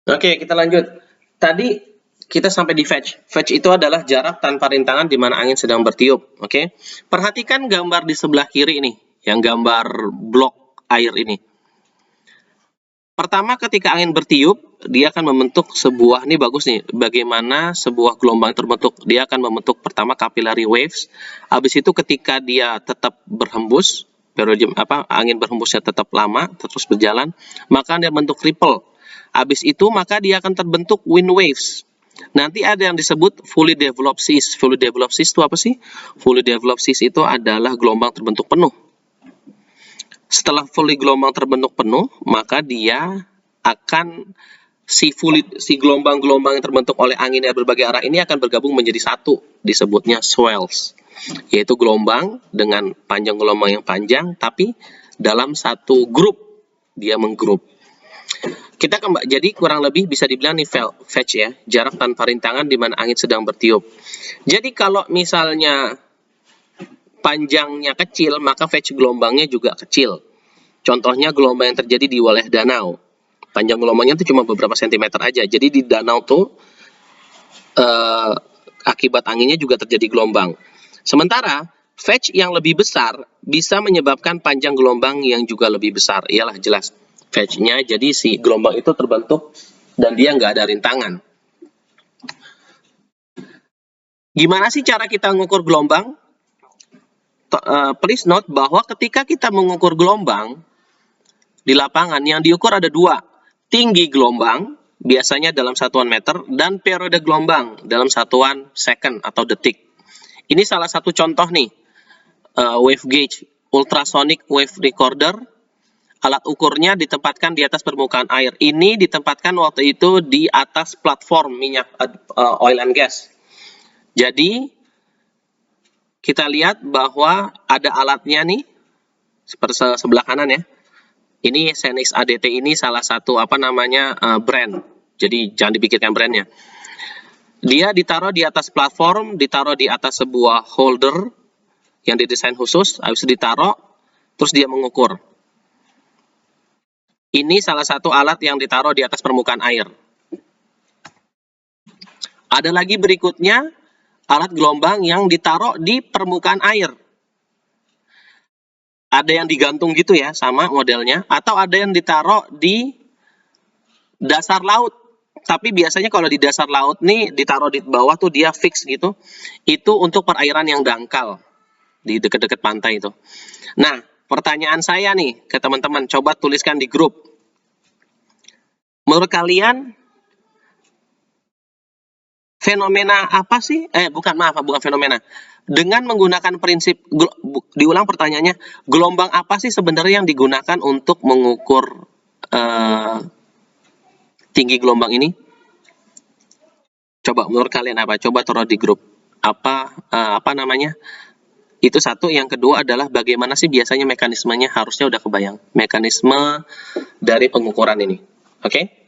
Oke, kita lanjut. Tadi kita sampai di fetch. Fetch itu adalah jarak tanpa rintangan di mana angin sedang bertiup. Oke, perhatikan gambar di sebelah kiri ini, yang gambar blok air ini. Pertama, ketika angin bertiup, dia akan membentuk sebuah, ini bagus nih, bagaimana sebuah gelombang terbentuk. Dia akan membentuk pertama capillary waves. Habis itu ketika dia tetap berhembus, periode angin berhembusnya tetap lama, terus berjalan, maka dia bentuk ripple. Habis itu maka dia akan terbentuk wind waves. Nanti ada yang disebut fully developed seas. Fully developed seas itu apa sih? Fully developed seas itu adalah gelombang terbentuk penuh. Setelah fully gelombang terbentuk penuh, maka dia akan si gelombang-gelombang yang terbentuk oleh angin dari berbagai arah ini akan bergabung menjadi satu, disebutnya swells, yaitu gelombang dengan panjang gelombang yang panjang, tapi dalam satu grup, dia menggrup. Kita kembali, jadi kurang lebih bisa dibilang nih fetch ya, jarak tanpa rintangan di mana angin sedang bertiup. Jadi kalau misalnya panjangnya kecil, maka fetch gelombangnya juga kecil. Contohnya gelombang yang terjadi di wilayah danau. Panjang gelombangnya itu cuma beberapa sentimeter aja. Jadi di danau tuh akibat anginnya juga terjadi gelombang. Sementara fetch yang lebih besar bisa menyebabkan panjang gelombang yang juga lebih besar. Iyalah jelas. Fetch-nya jadi si gelombang itu terbentuk dan dia nggak ada rintangan. Gimana sih cara kita mengukur gelombang? Please note bahwa ketika kita mengukur gelombang di lapangan, yang diukur ada dua. Tinggi gelombang, biasanya dalam satuan meter, dan periode gelombang dalam satuan second atau detik. Ini salah satu contoh nih, wave gauge, ultrasonic wave recorder. Alat ukurnya ditempatkan di atas permukaan air. Ini ditempatkan waktu itu di atas platform minyak oil and gas. Jadi, kita lihat bahwa ada alatnya nih, seperti sebelah kanan ya. Ini Senix ADT ini salah satu brand. Jadi jangan dipikirkan brandnya. Dia ditaruh di atas platform, ditaruh di atas sebuah holder yang didesain khusus, habis itu ditaruh, terus dia mengukur. Ini salah satu alat yang ditaruh di atas permukaan air. Ada lagi berikutnya, alat gelombang yang ditaruh di permukaan air. Ada yang digantung gitu ya, sama modelnya, atau ada yang ditaruh di dasar laut. Tapi biasanya kalau di dasar laut nih, ditaruh di bawah tuh dia fix gitu. Itu untuk perairan yang dangkal, di dekat-dekat pantai itu. Nah, pertanyaan saya nih ke teman-teman, coba tuliskan di grup. Menurut kalian, fenomena apa sih? Bukan fenomena. Dengan menggunakan prinsip, diulang pertanyaannya, gelombang apa sih sebenarnya yang digunakan untuk mengukur tinggi gelombang ini? Coba menurut kalian apa? Coba taruh di grup. Apa namanya? Itu satu. Yang kedua adalah bagaimana sih biasanya mekanismenya, harusnya udah kebayang. Mekanisme dari pengukuran ini. Oke?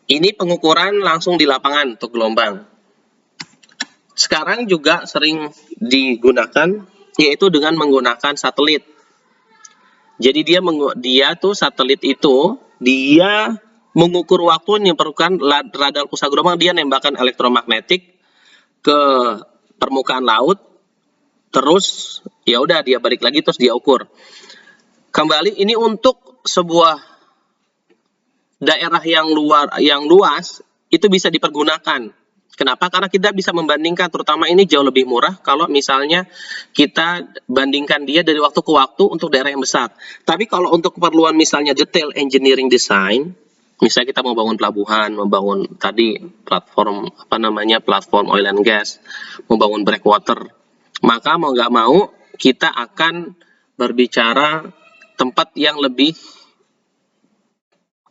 Ini pengukuran langsung di lapangan untuk gelombang. Sekarang juga sering digunakan, yaitu dengan menggunakan satelit. Jadi satelit itu, dia mengukur waktu, memerlukan radar pusat gelombang, dia nembakkan elektromagnetik ke permukaan laut, terus ya udah dia balik lagi terus dia ukur. Kembali ini untuk sebuah daerah yang luas itu bisa dipergunakan. Kenapa? Karena kita bisa membandingkan, terutama ini jauh lebih murah kalau misalnya kita bandingkan dia dari waktu ke waktu untuk daerah yang besar. Tapi kalau untuk keperluan misalnya detail engineering design, misalnya kita mau bangun pelabuhan, membangun tadi platform platform oil and gas, membangun breakwater, maka mau nggak mau kita akan berbicara tempat yang lebih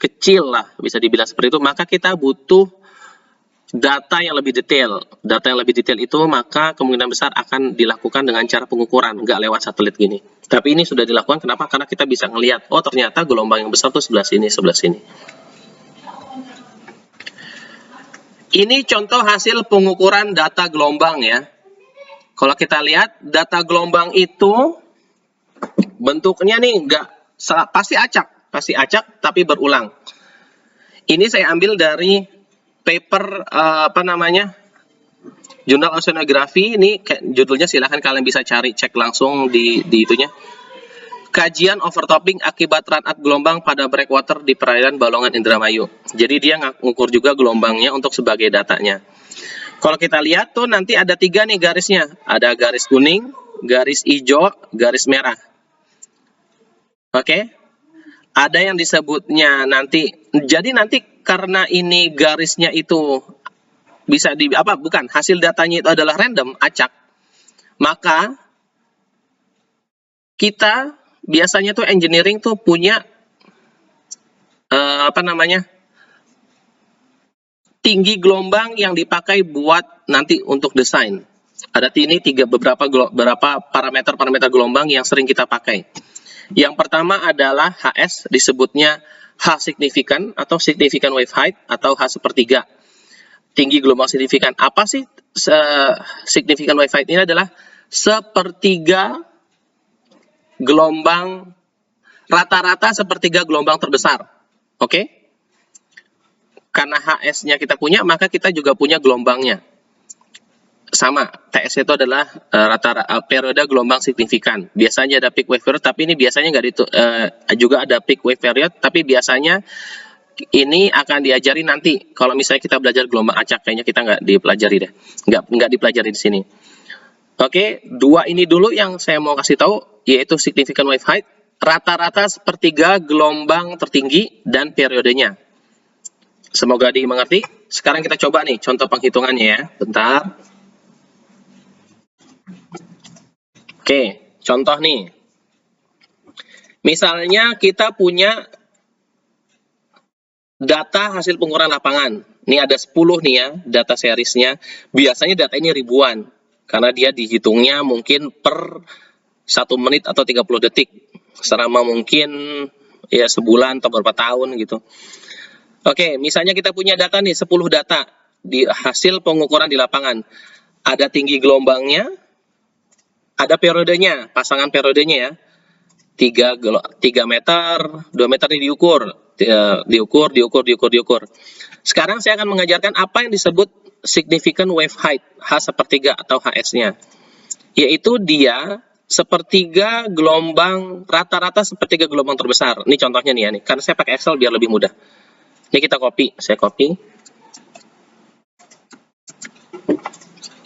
kecil lah, bisa dibilang seperti itu, maka kita butuh data yang lebih detail. Data yang lebih detail itu maka kemungkinan besar akan dilakukan dengan cara pengukuran, nggak lewat satelit gini. Tapi ini sudah dilakukan, kenapa? Karena kita bisa ngelihat, oh ternyata gelombang yang besar tuh sebelah sini, sebelah sini. Ini contoh hasil pengukuran data gelombang ya. Kalau kita lihat, data gelombang itu bentuknya nih pasti acak tapi berulang. Ini saya ambil dari paper Jurnal Oceanography. Ini judulnya, silahkan kalian bisa cari, cek langsung di itunya. Kajian overtopping akibat run-up gelombang pada breakwater di perairan Balongan Indramayu. Jadi dia ngukur juga gelombangnya untuk sebagai datanya. Kalau kita lihat tuh nanti ada 3 nih garisnya. Ada garis kuning, garis hijau, garis merah. Oke? Ada yang disebutnya nanti. Jadi nanti karena ini garisnya itu bisa hasil datanya itu adalah random, acak. Maka kita biasanya tuh engineering tuh punya tinggi gelombang yang dipakai buat nanti untuk desain. Ada ini beberapa parameter gelombang yang sering kita pakai. Yang pertama adalah HS, disebutnya H signifikan atau significant wave height atau H sepertiga. Tinggi gelombang signifikan. Apa sih significant wave height? Ini adalah sepertiga gelombang, rata-rata sepertiga gelombang terbesar. Oke? Karena HS-nya kita punya, maka kita juga punya gelombangnya. Sama, TS itu adalah periode gelombang signifikan. Biasanya ada peak wave period, tapi ini biasanya juga ada peak wave period, tapi biasanya ini akan diajari nanti. Kalau misalnya kita belajar gelombang acak, kayaknya kita nggak dipelajari deh. Nggak dipelajari di sini. Oke, 2 ini dulu yang saya mau kasih tahu, yaitu significant wave height, rata-rata sepertiga gelombang tertinggi dan periodenya. Semoga dimengerti. Sekarang kita coba nih contoh penghitungannya ya. Bentar. Oke, contoh nih. Misalnya kita punya data hasil pengukuran lapangan. Ini ada 10 nih ya, data seriesnya. Biasanya data ini ribuan. Karena dia dihitungnya mungkin per 1 menit atau 30 detik. Selama mungkin ya sebulan atau beberapa tahun gitu. Oke, misalnya kita punya data nih, 10 data di hasil pengukuran di lapangan. Ada tinggi gelombangnya, ada periodenya, pasangan periodenya ya. 3 meter, 2 meter ini diukur. Sekarang saya akan mengajarkan apa yang disebut significant wave height, H sepertiga atau HS-nya. Yaitu dia sepertiga gelombang, rata-rata sepertiga gelombang terbesar. Ini contohnya nih ya, nih. Karena saya pakai Excel biar lebih mudah. Ini kita copy, saya copy.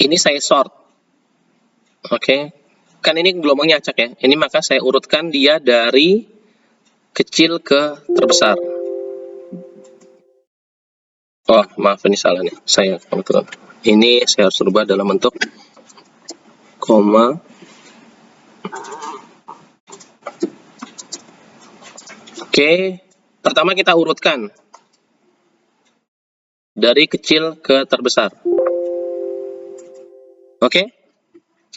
Ini saya sort. Oke. Kan ini gelombangnya acak ya. Ini maka saya urutkan dia dari kecil ke terbesar. Oh, maaf ini salah nih. Saya kebetulan. Ini saya harus rubah dalam bentuk koma. Oke, pertama kita urutkan dari kecil ke terbesar. Oke,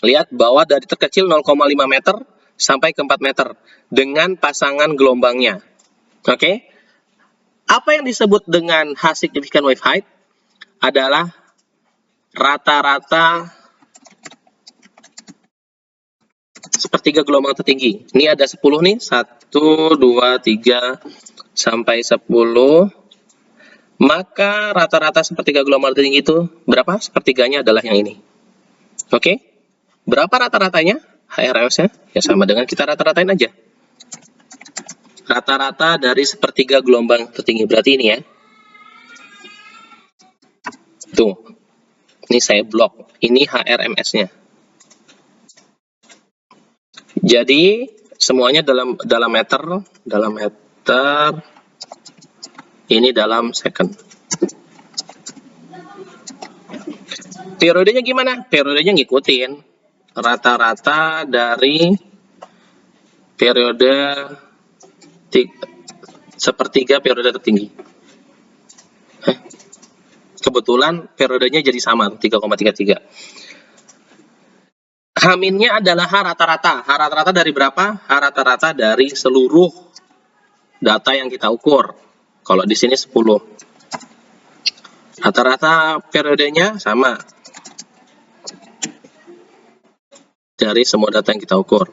lihat bahwa dari terkecil 0,5 meter sampai ke 4 meter dengan pasangan gelombangnya. Oke, apa yang disebut dengan H significant wave height adalah rata-rata sepertiga gelombang tertinggi. Ini ada 10 nih, 1, 2, 3, sampai 10. Maka rata-rata sepertiga gelombang tertinggi itu berapa? Sepertiganya adalah yang ini. Oke? Berapa rata-ratanya? HRMS-nya? Ya sama dengan kita rata-ratain aja. Rata-rata dari sepertiga gelombang tertinggi. Berarti ini ya. Tuh. Ini saya blok. Ini HRMS-nya. Jadi semuanya dalam meter, ini dalam second. Periodenya gimana? Periodenya ngikutin rata-rata dari periode sepertiga periode tertinggi. Kebetulan periodenya jadi sama, 3,33. H-nya adalah H rata-rata. H rata-rata dari berapa? H rata-rata dari seluruh data yang kita ukur. Kalau di sini 10. Rata-rata periodenya sama. Dari semua data yang kita ukur.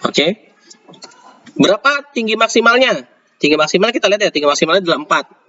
Oke. Berapa tinggi maksimalnya? Tinggi maksimal kita lihat ya, tinggi maksimalnya adalah 4.